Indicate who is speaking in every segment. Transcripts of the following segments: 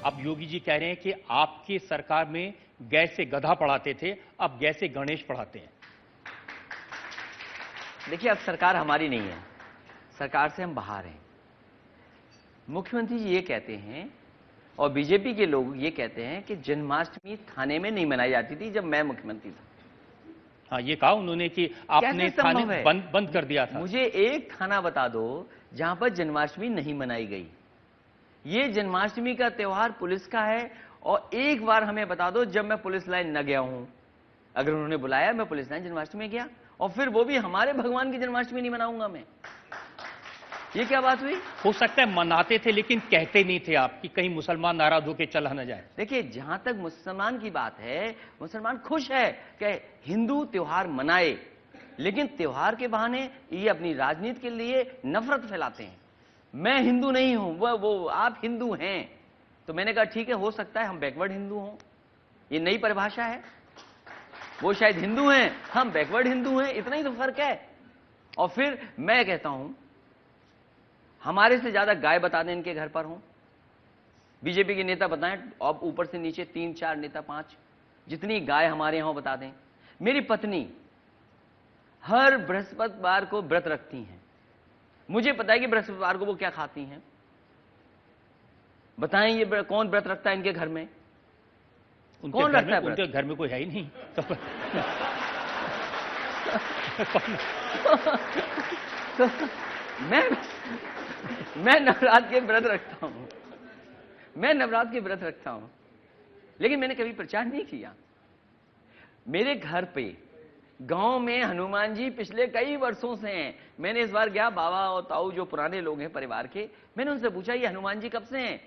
Speaker 1: अब योगी जी कह रहे हैं कि आपकी सरकार में गै से गधा पढ़ाते थे, अब गै से गणेश पढ़ाते हैं।
Speaker 2: देखिए, अब सरकार हमारी नहीं है, सरकार से हम बाहर हैं। मुख्यमंत्री जी ये कहते हैं और बीजेपी के लोग ये कहते हैं कि जन्माष्टमी थाने में नहीं मनाई जाती थी जब मैं मुख्यमंत्री था।
Speaker 1: हाँ, ये कहा उन्होंने कि आपने थाने बंद कर दिया था।
Speaker 2: मुझे एक थाना बता दो जहां पर जन्माष्टमी नहीं मनाई गई। ये जन्माष्टमी का त्योहार पुलिस का है, और एक बार हमें बता दो जब मैं पुलिस लाइन न गया हूं। अगर उन्होंने बुलाया मैं पुलिस लाइन जन्माष्टमी में गया, और फिर वो भी हमारे भगवान की जन्माष्टमी नहीं मनाऊंगा मैं। ये क्या बात हुई?
Speaker 1: हो सकता है मनाते थे लेकिन कहते नहीं थे आप कि कहीं मुसलमान नाराज होकर चला न जाए।
Speaker 2: देखिए, जहां तक मुसलमान की बात है, मुसलमान खुश है कि हिंदू त्योहार मनाए, लेकिन त्योहार के बहाने ये अपनी राजनीति के लिए नफरत फैलाते हैं। मैं हिंदू नहीं हूं, वो आप हिंदू हैं। तो मैंने कहा ठीक है, हो सकता है हम बैकवर्ड हिंदू हों, ये नई परिभाषा है। वो शायद हिंदू हैं, हम बैकवर्ड हिंदू हैं, इतना ही तो फर्क है। और फिर मैं कहता हूं हमारे से ज्यादा गाय बता दें इनके घर पर हों, बीजेपी के नेता बताएं, अब ऊपर से नीचे 3 4 नेता 5, जितनी गाय हमारे यहां बता दें। मेरी पत्नी हर बृहस्पतिवार को व्रत रखती हैं। मुझे पता है कि बृहस्पतिवार को वो क्या खाती हैं। बताएं ये कौन व्रत रखता है इनके घर में? कौन रखता है?
Speaker 1: उनके घर में कोई है ही नहीं
Speaker 2: तो मैं नवरात्र के व्रत रखता हूं, मैं नवरात्र के व्रत रखता हूं, लेकिन मैंने कभी प्रचार नहीं किया। मेरे घर पे गांव में हनुमान जी पिछले कई वर्षों से हैं। मैंने इस बार गया, बाबा और ताऊ जो पुराने लोग हैं परिवार के, मैंने उनसे पूछा ये हनुमान जी कब से हैं?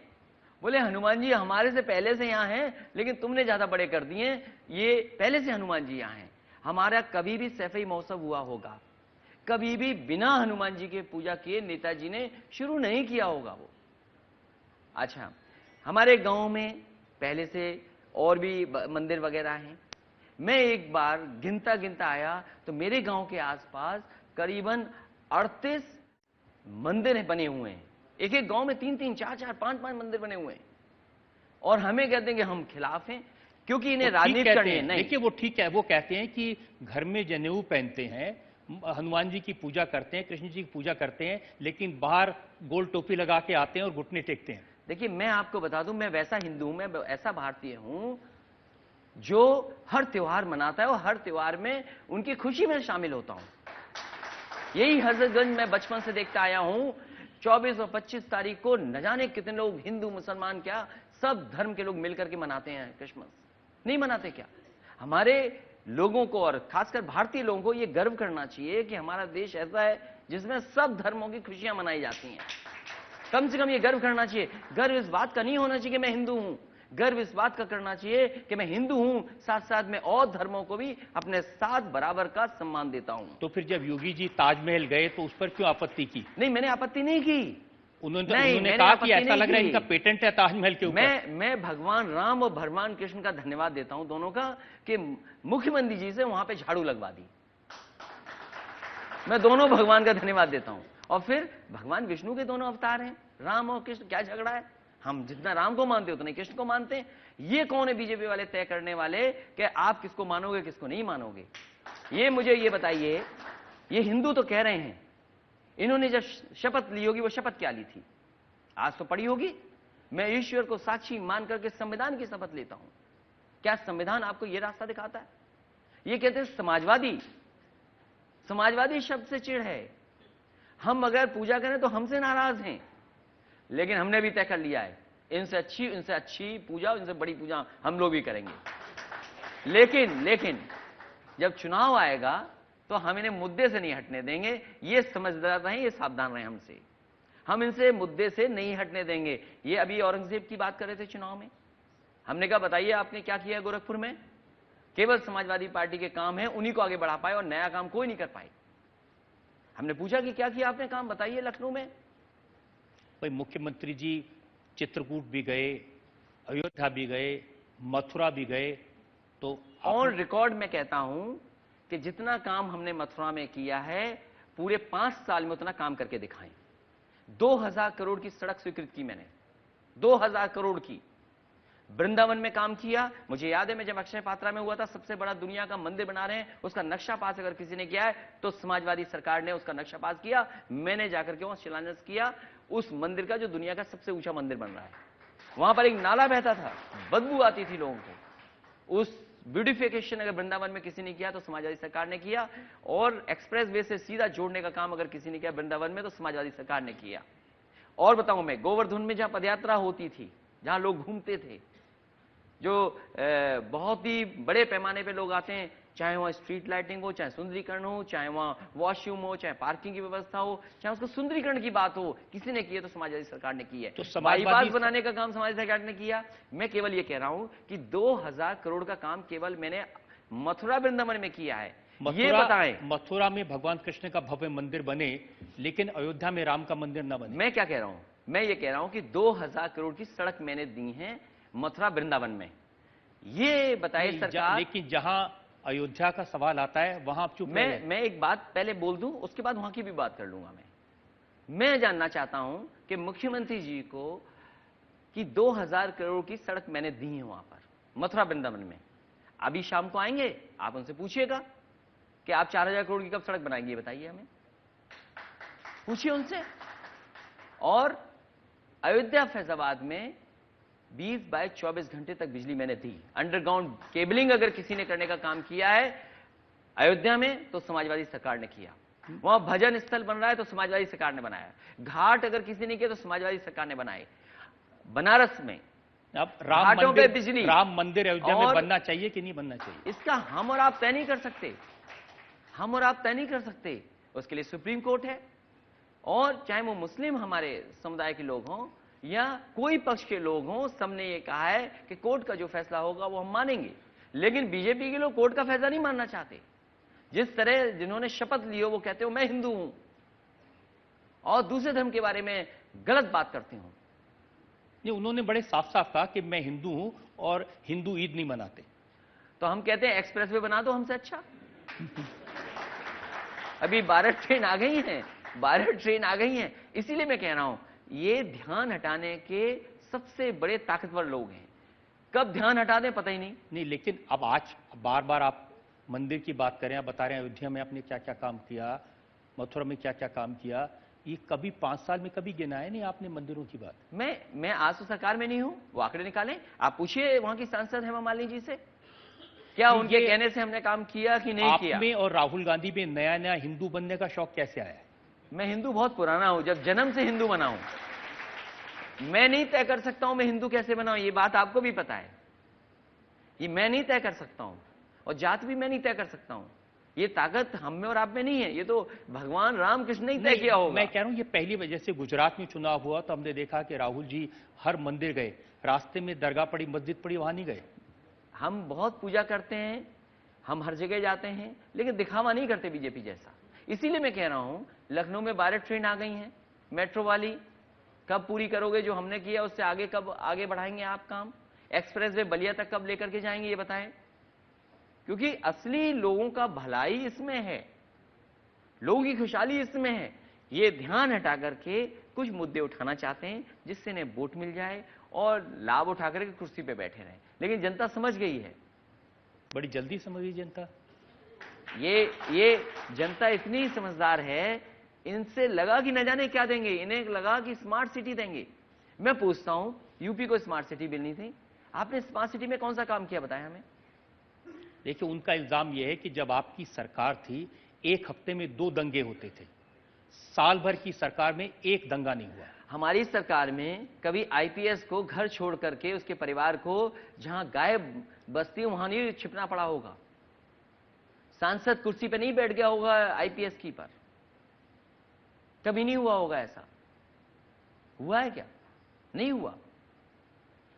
Speaker 2: बोले हनुमान जी हमारे से पहले से यहां हैं, लेकिन तुमने ज्यादा बड़े कर दिए, ये पहले से हनुमान जी यहां हैं। हमारा कभी भी सैफई महोत्सव हुआ होगा, कभी भी बिना हनुमान जी के पूजा किए नेताजी ने शुरू नहीं किया होगा वो। अच्छा, हमारे गांव में पहले से और भी मंदिर वगैरह हैं। मैं एक बार गिनता गिनता आया तो मेरे गांव के आसपास करीबन 38 मंदिर बने हुए हैं। एक एक गांव में 3-3 4-4 5-5 मंदिर बने हुए हैं, और हमें कहते हैं कि हम खिलाफ हैं क्योंकि इन्हें राजनीति करनी है। नहीं,
Speaker 1: देखिए वो ठीक है, वो कहते हैं कि घर में जनेऊ पहनते हैं, हनुमान जी की पूजा करते हैं, कृष्ण जी की पूजा करते हैं, लेकिन बाहर गोल टोपी लगा के आते हैं और घुटने टेकते हैं।
Speaker 2: देखिए, मैं आपको बता दूं, मैं वैसा हिंदू हूं, मैं ऐसा भारतीय हूं जो हर त्योहार मनाता है और हर त्योहार में उनकी खुशी में शामिल होता हूं। यही हजरतगंज में बचपन से देखता आया हूं। 24 और 25 तारीख को न जाने कितने लोग, हिंदू मुसलमान क्या सब धर्म के लोग मिलकर के मनाते हैं क्रिसमस। नहीं मनाते क्या? हमारे लोगों को और खासकर भारतीय लोगों को यह गर्व करना चाहिए कि हमारा देश ऐसा है जिसमें सब धर्मों की खुशियां मनाई जाती हैं। कम से कम ये गर्व करना चाहिए। गर्व इस बात का नहीं होना चाहिए कि मैं हिंदू हूं, गर्व इस बात का करना चाहिए कि मैं हिंदू हूं, साथ साथ में और धर्मों को भी अपने साथ बराबर का सम्मान देता हूं।
Speaker 1: तो फिर जब योगी जी ताजमहल गए तो उस पर क्यों आपत्ति की?
Speaker 2: नहीं, मैंने आपत्ति नहीं की।
Speaker 1: उन्होंने कहा कि ऐसा लग रहा है इनका पेटेंट है ताजमहल के ऊपर।
Speaker 2: मैं भगवान राम और भगवान कृष्ण का धन्यवाद देता हूं, दोनों का, कि मुख्यमंत्री जी से वहां पे झाड़ू लगवा दी। मैं दोनों भगवान का धन्यवाद देता हूं। और फिर भगवान विष्णु के दोनों अवतार हैं, राम और कृष्ण, क्या झगड़ा है? हम जितना राम को मानते उतने कृष्ण को मानते हैं। ये कौन है बीजेपी वाले तय करने वाले कि आप किसको मानोगे किसको नहीं मानोगे? ये मुझे ये बताइए। ये हिंदू तो कह रहे हैं, इन्होंने जब शपथ ली होगी, वो शपथ क्या ली थी? आज तो पढ़ी होगी, मैं ईश्वर को साक्षी मान करके संविधान की शपथ लेता हूं। क्या संविधान आपको यह रास्ता दिखाता है? ये कहते हैं समाजवादी। समाजवादी शब्द से चिढ़ है। हम अगर पूजा करें तो हमसे नाराज हैं, लेकिन हमने भी तय कर लिया है इनसे अच्छी पूजा, इनसे बड़ी पूजा हम लोग भी करेंगे। लेकिन जब चुनाव आएगा तो हम इन्हें मुद्दे से नहीं हटने देंगे। ये समझदार रहें, ये सावधान रहें हमसे। हम इनसे मुद्दे से नहीं हटने देंगे। ये अभी औरंगजेब की बात कर रहे थे चुनाव में। हमने कहा बताइए आपने क्या किया गोरखपुर में? केवल समाजवादी पार्टी के काम है, उन्हीं को आगे बढ़ा पाए और नया काम कोई नहीं कर पाए। हमने पूछा कि क्या किया आपने काम, बताइए लखनऊ में।
Speaker 1: भाई मुख्यमंत्री जी चित्रकूट भी गए, अयोध्या भी गए, मथुरा भी गए, तो
Speaker 2: ऑन रिकॉर्ड में कहता हूं कि जितना काम हमने मथुरा में किया है पूरे 5 साल में उतना काम करके दिखाएं। 2000 करोड़ की सड़क स्वीकृत की मैंने, 2000 करोड़ की। वृंदावन में काम किया। मुझे याद है मैं जब अक्षय पात्रा में हुआ था, सबसे बड़ा दुनिया का मंदिर बना रहे हैं, उसका नक्शा पास अगर किसी ने किया है तो समाजवादी सरकार ने उसका नक्शा पास किया। मैंने जाकर के वहां शिलान्यास किया उस मंदिर का जो दुनिया का सबसे ऊंचा मंदिर बन रहा है। वहां पर एक नाला बहता था, बदबू आती थी लोगों को। उस ब्यूटिफिकेशन अगर वृंदावन में किसी ने किया तो समाजवादी सरकार ने किया, और एक्सप्रेस वे से सीधा जोड़ने का काम अगर किसी ने किया वृंदावन में तो समाजवादी सरकार ने किया। और बताऊं मैं, गोवर्धन में जहां पदयात्रा होती थी, जहां लोग घूमते थे, जो बहुत ही बड़े पैमाने पे लोग आते हैं, चाहे वहां स्ट्रीट लाइटिंग हो, चाहे सुंदरीकरण हो, चाहे वहां वॉशरूम हो, चाहे पार्किंग की व्यवस्था हो, चाहे उसको सुंदरीकरण की बात हो, किसी ने की है तो समाजवादी सरकार ने की है।
Speaker 1: तो
Speaker 2: बाईपास बनाने का काम समाजवादी सरकार ने किया। मैं केवल ये कह रहा हूं कि 2000 करोड़ का काम केवल मैंने मथुरा वृंदावन में किया है। ये बताएं,
Speaker 1: मथुरा में भगवान कृष्ण का भव्य मंदिर बने लेकिन अयोध्या में राम का मंदिर न बने।
Speaker 2: मैं क्या कह रहा हूं, मैं ये कह रहा हूं कि 2000 करोड़ की सड़क मैंने दी है मथुरा वृंदावन में। ये बताइए सरकार।
Speaker 1: लेकिन जहां अयोध्या का सवाल आता है वहां आप चुप।
Speaker 2: मैं एक बात पहले बोल दूं, उसके बाद वहां की भी बात कर लूंगा। मैं जानना चाहता हूं कि मुख्यमंत्री जी को कि 2000 करोड़ की सड़क मैंने दी है वहां पर मथुरा वृंदावन में। अभी शाम को आएंगे, आप उनसे पूछिएगा कि आप 4000 करोड़ की कब सड़क बनाएंगे, बताइए हमें, पूछिए उनसे। और अयोध्या फैजाबाद में 20 बाय 24 घंटे तक बिजली मैंने दी। अंडरग्राउंड केबलिंग अगर किसी ने करने का काम किया है अयोध्या में तो समाजवादी सरकार ने किया। वहां भजन स्थल बन रहा है तो समाजवादी सरकार ने बनाया। घाट अगर किसी ने किया तो समाजवादी सरकार ने बनाए। बनारस में
Speaker 1: अब
Speaker 2: घाटों पे बिजली,
Speaker 1: राम मंदिर अयोध्या में बनना चाहिए कि नहीं बनना चाहिए,
Speaker 2: इसका हम और आप तय नहीं कर सकते। हम और आप तय नहीं कर सकते, उसके लिए सुप्रीम कोर्ट है। और चाहे वो मुस्लिम हमारे समुदाय के लोग हों या कोई पक्ष के लोग हों, सबने ये कहा है कि कोर्ट का जो फैसला होगा वो हम मानेंगे। लेकिन बीजेपी के लोग कोर्ट का फैसला नहीं मानना चाहते। जिस तरह जिन्होंने शपथ ली हो वो कहते हो मैं हिंदू हूं और दूसरे धर्म के बारे में गलत बात करते हो।
Speaker 1: नहीं, उन्होंने बड़े साफ साफ कहा कि मैं हिंदू हूं और हिंदू ईद नहीं मनाते।
Speaker 2: तो हम कहते हैं एक्सप्रेसवे बना दो हमसे अच्छा। अभी 12 ट्रेन आ गई हैं, 12 ट्रेन आ गई हैं। इसीलिए मैं कह रहा हूं ये ध्यान हटाने के सबसे बड़े ताकतवर लोग हैं। कब ध्यान हटा दें पता ही नहीं।
Speaker 1: लेकिन अब आज बार बार आप मंदिर की बात करें, आप बता रहे हैं अयोध्या में आपने क्या क्या काम किया, मथुरा में क्या क्या काम किया। ये कभी 5 साल में कभी गिनाया नहीं आपने मंदिरों की बात।
Speaker 2: मैं आज तो सरकार में नहीं हूं, वो आंकड़े निकालें। आप पूछिए वहां की सांसद हेमा मालिनी जी से, क्या उनके कहने से हमने काम किया कि नहीं किया।
Speaker 1: आप में और राहुल गांधी में नया नया हिंदू बनने का शौक कैसे आया?
Speaker 2: मैं हिंदू बहुत पुराना हूं, जब जन्म से हिंदू बना हूं। मैं नहीं तय कर सकता हूं मैं हिंदू कैसे बना हूं, ये बात आपको भी पता है। ये मैं नहीं तय कर सकता हूं और जात भी मैं नहीं तय कर सकता हूं। ये ताकत हम में और आप में नहीं है, ये तो भगवान रामकृष्ण ने तय किया होगा।
Speaker 1: मैं कह रहा हूं ये पहली वजह से गुजरात में चुनाव हुआ तो हमने देखा कि राहुल जी हर मंदिर गए, रास्ते में दरगाह पड़ी, मस्जिद पड़ी, वहां नहीं गए।
Speaker 2: हम बहुत पूजा करते हैं, हम हर जगह जाते हैं, लेकिन दिखावा नहीं करते बीजेपी जैसा। इसीलिए मैं कह रहा हूं लखनऊ में 12 ट्रेन आ गई हैं मेट्रो वाली। कब पूरी करोगे जो हमने किया, उससे आगे कब आगे बढ़ाएंगे आप काम? एक्सप्रेस वे बलिया तक कब लेकर के जाएंगे ये बताएं। क्योंकि असली लोगों का भलाई इसमें है, लोगों की खुशहाली इसमें है। ये ध्यान हटा करके कुछ मुद्दे उठाना चाहते हैं जिससे इन्हें वोट मिल जाए और लाभ उठा करके कुर्सी पे बैठे रहें। लेकिन जनता समझ गई है,
Speaker 1: बड़ी जल्दी समझ गई जनता।
Speaker 2: ये जनता इतनी समझदार है, इनसे लगा कि न जाने क्या देंगे, इन्हें लगा कि स्मार्ट सिटी देंगे। मैं पूछता हूं यूपी को स्मार्ट सिटी मिलनी थी, आपने स्मार्ट सिटी में कौन सा काम किया बताया हमें?
Speaker 1: देखिए उनका इल्जाम यह है कि जब आपकी सरकार थी 1 हफ्ते में 2 दंगे होते थे, साल भर की सरकार में 1 दंगा नहीं हुआ।
Speaker 2: हमारी सरकार में कभी आईपीएस को घर छोड़ करके उसके परिवार को जहां गाय बसती वहां नहीं छिपना पड़ा होगा, सांसद कुर्सी पे नहीं बैठ गया होगा आईपीएस की पर, कभी नहीं हुआ होगा ऐसा। हुआ है क्या? नहीं हुआ।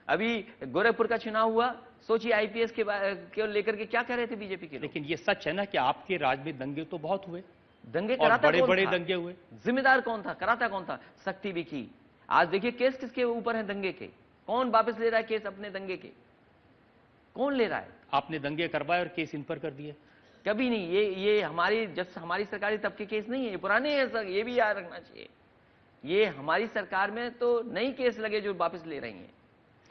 Speaker 2: अभी गोरखपुर का चुनाव हुआ, सोचिए आईपीएस के लेकर के क्या कह रहे थे बीजेपी के लोग।
Speaker 1: लेकिन ये सच है ना कि आपके राज में दंगे तो बहुत हुए,
Speaker 2: दंगे कराता
Speaker 1: बड़े बड़े दंगे हुए।
Speaker 2: जिम्मेदार कौन था, कराता कौन था? सख्ती भी की। आज देखिए केस किसके ऊपर है दंगे के, कौन वापस ले रहा है केस अपने दंगे के, कौन ले रहा है?
Speaker 1: आपने दंगे करवाए और केस इन पर कर दिए।
Speaker 2: कभी नहीं। ये हमारी जब हमारी सरकारी तब के केस नहीं है, ये पुराने हैं सर, ये भी याद रखना चाहिए। ये हमारी सरकार में तो नई केस लगे जो वापस ले रही हैं।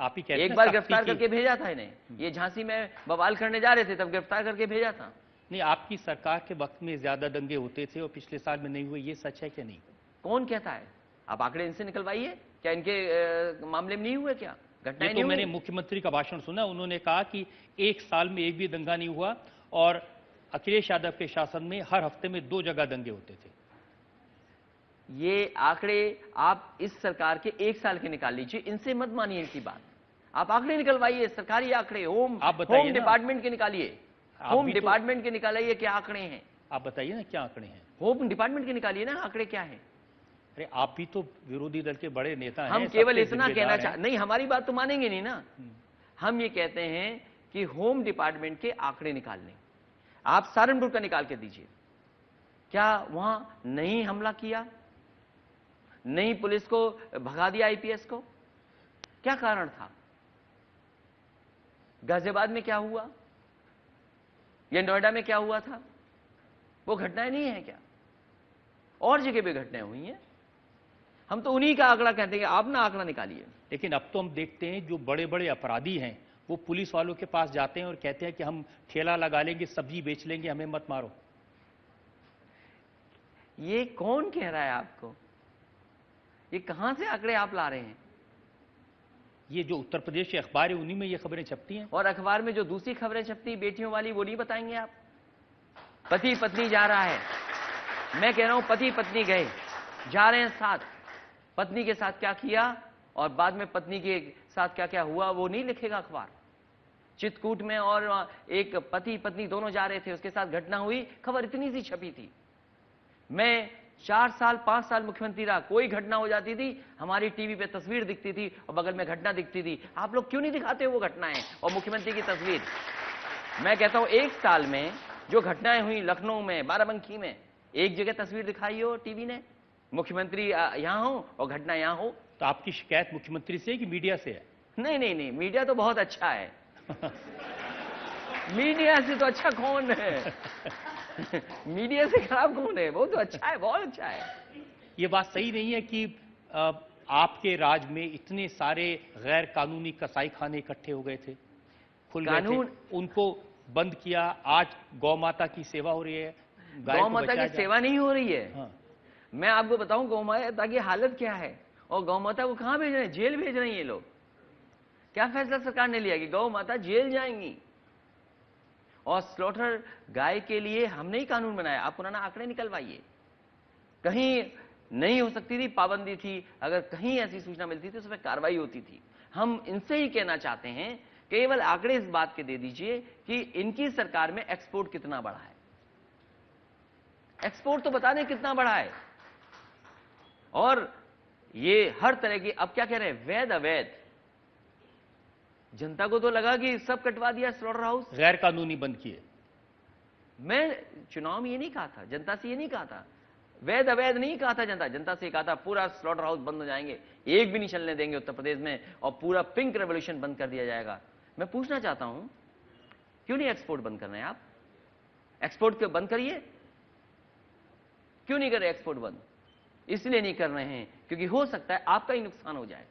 Speaker 1: आप ही कहते
Speaker 2: एक
Speaker 1: हैं
Speaker 2: बार
Speaker 1: सख्ती
Speaker 2: गिरफ्तार
Speaker 1: की।
Speaker 2: करके भेजा था इन्हें, ये झांसी में बवाल करने जा रहे थे तब गिरफ्तार करके भेजा था।
Speaker 1: नहीं, आपकी सरकार के वक्त में ज्यादा दंगे होते थे और पिछले साल में नहीं हुए, ये सच है क्या नहीं?
Speaker 2: कौन कहता है? आप आंकड़े इनसे निकलवाइए, क्या इनके मामले में नहीं हुए, क्या
Speaker 1: ये
Speaker 2: घटनाएं
Speaker 1: तो
Speaker 2: नहीं
Speaker 1: मैंने
Speaker 2: हुई?
Speaker 1: मुख्यमंत्री का भाषण सुना, उन्होंने कहा कि एक साल में एक भी दंगा नहीं हुआ और अखिलेश यादव के शासन में हर हफ्ते में 2 जगह दंगे होते थे।
Speaker 2: ये आंकड़े आप इस सरकार के एक साल के निकाल लीजिए, इनसे मत मानिए इनकी बात। आप आंकड़े निकलवाइए, सरकारी आंकड़े,
Speaker 1: आप बताइए ना।
Speaker 2: डिपार्टमेंट के निकालिए,
Speaker 1: आप
Speaker 2: होम
Speaker 1: भी तो-
Speaker 2: डिपार्टमेंट के निकालिए क्या आंकड़े हैं,
Speaker 1: आप बताइए ना क्या आंकड़े हैं?
Speaker 2: होम डिपार्टमेंट के निकालिए ना आंकड़े क्या है।
Speaker 1: अरे आप भी तो विरोधी दल के बड़े नेता हैं,
Speaker 2: हम केवल
Speaker 1: सबसे
Speaker 2: इतना कहना
Speaker 1: जिम्मेदार
Speaker 2: चाह
Speaker 1: हैं।
Speaker 2: नहीं, हमारी बात तो मानेंगे नहीं ना। हम ये कहते हैं कि होम डिपार्टमेंट के आंकड़े निकाल लें। आप सहारनपुर का निकाल के दीजिए, क्या वहां नहीं हमला किया, नहीं पुलिस को भगा दिया, आईपीएस को? क्या कारण था? गाजियाबाद में क्या हुआ या नोएडा में क्या हुआ था? वो घटनाएं नहीं है क्या? और जगह पे घटनाएं हुई हैं। हम तो उन्हीं का आंकड़ा कहते हैं, आप ना आंकड़ा निकालिए।
Speaker 1: लेकिन अब तो हम देखते हैं जो बड़े बड़े अपराधी हैं वो पुलिस वालों के पास जाते हैं और कहते हैं कि हम ठेला लगा लेंगे, सब्जी बेच लेंगे, हमें मत मारो।
Speaker 2: ये कौन कह रहा है आपको? ये कहां से आंकड़े आप ला रहे हैं?
Speaker 1: ये जो उत्तर प्रदेश के अखबार है उन्हीं में ये खबरें छपती हैं।
Speaker 2: और अखबार में जो दूसरी खबरें छपती बेटियों वाली, वो नहीं बताएंगे आप? पति पत्नी जा रहा है, मैं कह रहा हूं पति पत्नी गए, जा रहे हैं साथ, पत्नी के साथ क्या किया और बाद में पत्नी के साथ क्या क्या हुआ वो नहीं लिखेगा अखबार। चित्रकूट में और एक पति पत्नी दोनों जा रहे थे, उसके साथ घटना हुई, खबर इतनी सी छपी थी। मैं 4 साल 5 साल मुख्यमंत्री रहा, कोई घटना हो जाती थी हमारी टीवी पे तस्वीर दिखती थी और बगल में घटना दिखती थी। आप लोग क्यों नहीं दिखाते वो घटनाएं और मुख्यमंत्री की तस्वीर? मैं कहता हूं एक साल में जो घटनाएं हुई लखनऊ में, बाराबंकी में, एक जगह तस्वीर दिखाई हो टीवी ने, मुख्यमंत्री यहां हो और घटना यहां हो।
Speaker 1: तो आपकी शिकायत मुख्यमंत्री से है कि मीडिया से है?
Speaker 2: नहीं नहीं नहीं, मीडिया तो बहुत अच्छा है। मीडिया से तो अच्छा कौन है? मीडिया से खराब कौन है? वो तो अच्छा है, बहुत अच्छा है।
Speaker 1: ये बात सही नहीं है कि आपके राज में इतने सारे गैर कानूनी कसाई खाने इकट्ठे हो गए थे, खुल गए थे, उनको बंद किया। आज गौ माता की सेवा हो रही है, गाय
Speaker 2: गौ
Speaker 1: को
Speaker 2: माता
Speaker 1: बचाया
Speaker 2: की सेवा नहीं हो रही है।
Speaker 1: हाँ।
Speaker 2: मैं आपको बताऊं गौ माता की हालत क्या है, और गौ माता को कहां भेज रहे हैं? जेल भेज रहे हैं ये लोग। क्या फैसला सरकार ने लिया कि गौ माता जेल जाएंगी? और स्लॉटर गाय के लिए हमने ही कानून बनाया। आप पुराना आंकड़े निकलवाइए, कहीं नहीं हो सकती थी, पाबंदी थी, अगर कहीं ऐसी सूचना मिलती थी उस पर कार्रवाई होती थी। हम इनसे ही कहना चाहते हैं, केवल आंकड़े इस बात के दे दीजिए कि इनकी सरकार में एक्सपोर्ट कितना बढ़ा है। एक्सपोर्ट तो बता दें कितना बढ़ा है। और ये हर तरह की, अब क्या कह रहे हैं, वैध अवैध। जनता को तो लगा कि सब कटवा दिया स्लॉटर हाउस,
Speaker 1: गैर कानूनी बंद किए।
Speaker 2: मैं चुनाव में ये नहीं कहा था, जनता से ये नहीं कहा था, वैध अवैध नहीं कहा था, जनता से कहा था पूरा स्लॉटर हाउस बंद हो जाएंगे, एक भी नहीं चलने देंगे उत्तर प्रदेश में, और पूरा पिंक रेवोल्यूशन बंद कर दिया जाएगा। मैं पूछना चाहता हूं, क्यों नहीं एक्सपोर्ट बंद कर रहे हैं आप? एक्सपोर्ट क्यों बंद करिए? क्यों नहीं कर रहे एक्सपोर्ट बंद? इसलिए नहीं कर रहे हैं क्योंकि हो सकता है आपका ही नुकसान हो जाए।